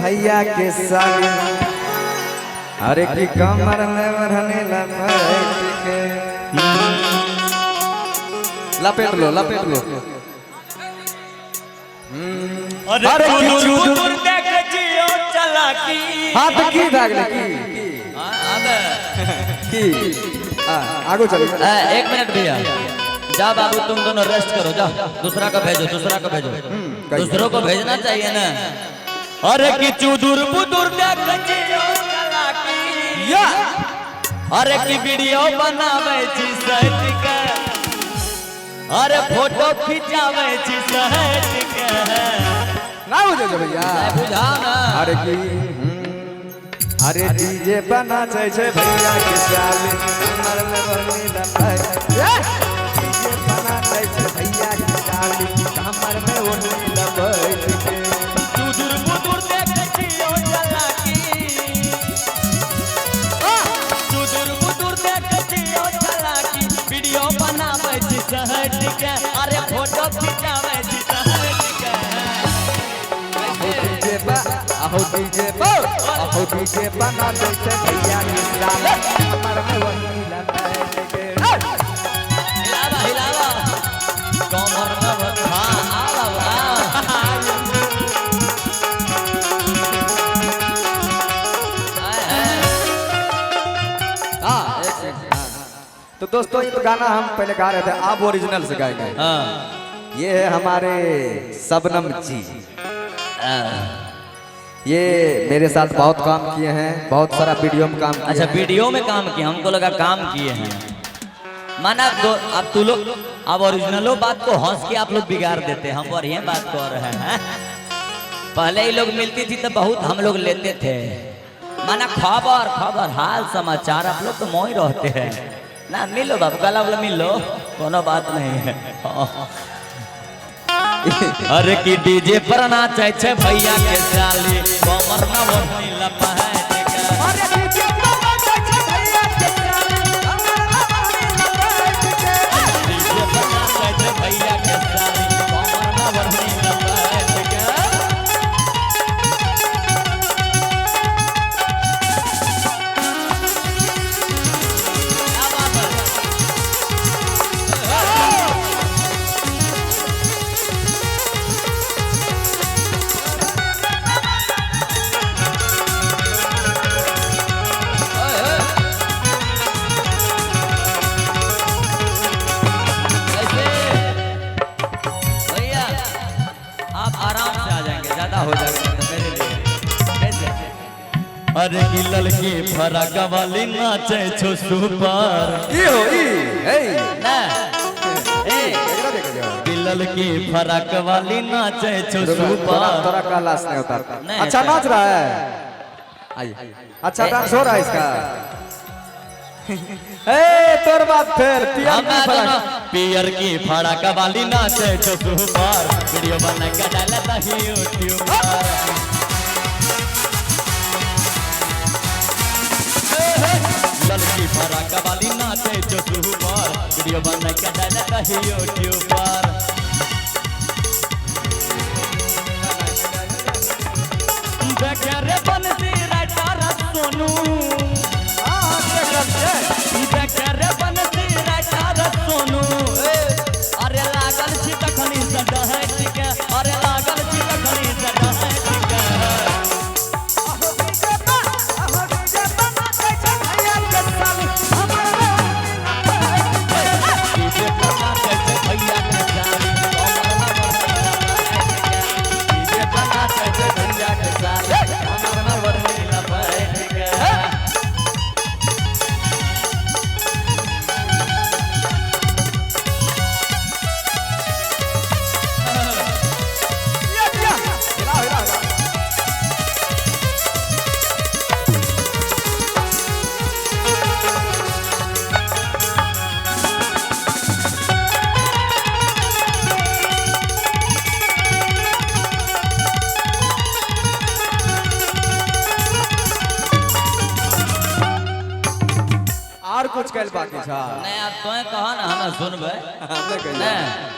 भैया के साली अरे की कमर में रहने लपेट के लपेट लो अरे चुदुर देख जियो चला की हाथ की दागले की आगो चलो। एक मिनट भैया जा बाबू तुम दोनों रेस्ट करो जा दूसरा को भेजो दूसरों को भेजना चाहिए ना। अरे की चुदुर बुदुर देख जियो चला की अरे की वीडियो बनावे छी सट के अरे फोटो खिंचावे छी सट के ना बुझे भैया बुझा ना। अरे की अरे डीजे बना छै भैया के साली कमर में रहने लपेट डीजे बना छै भैया के साली कमर में रहने लपेट के चुदुर बुदुर देख जियो चला की चुदुर बुदुर देख जियो चला की वीडियो बनावे छी सहट के अरे फोटो खिंचावे छी सहट के अहो डीजे बना छै भैया के साली कमर में रहने लपेट के हिलावा कमर में हां आवा तो दोस्तों ये तो गाना हम पहले गा रहे थे आप ओरिजिनल से गाएंगे। ये है हमारे शबनम जी ये मेरे साथ बहुत काम किए हैं बहुत सारा वीडियो में काम किए अच्छा हैं। वीडियो में काम किए हमको लगा काम किए हैं माना अब तू लोग अब ओरिजिनलो बात को हंस के आप लोग बिगाड़ देते हैं हम बढ़िया बात कर रहे हैं। पहले ही लोग मिलती थी तो बहुत हम लोग लेते थे माना खबर हाल समाचार आप लोग तो मोही रहते हैं ना। मिलो बाबू गला वाला मिलो कोनो बात नहीं है। अरे की डीजे पर नाचे छे भैया के साली कमर ना वही लपेट के अरे डीजे पर नाचे छे भैया के साली कमर में रहने लपेट के डीजे पर नाचे छे भैया के साली कमर ना वही लपेट के क्या बात है भैया आप आराम से आ जाएंगे ज्यादा हो जाएगा तो मेरे लिए कैसे। अरे की लड़की फराक वाली नाचे छो सुपर ई हो ई हे ना ए एकरा देख जाओ की लड़की फराक वाली नाचे छो तोरा सुपर का लाश नहीं होता नहीं, अच्छा ऐसा- नाच रहा है आइए अच्छा डांस हो रहा है इसका ए तोर बात फिर हम दोनों पियर की फराक वाली नाचे छो सुपर वीडियो बना के डालता ही यूट्यूब पर लड़की फराक वाली नाचे जो सुपर वीडियो बना के डालता ही यूट्यूब पर देखे रे बनसी राइटर सोनू देखे रे बनसी राइटर सोनू अरे लागल छी तखनी से डहट के अरे लागल छी तखनी से डहट के डीजे पर नाचे छे भैया के साली कमर में वही लपेट के डीजे पर नाचे छे भैया के साली कमर में वही लपेट के और कुछ कल बाकी था नहीं अब तो कहा ना हमें सुनबे हमने कही नहीं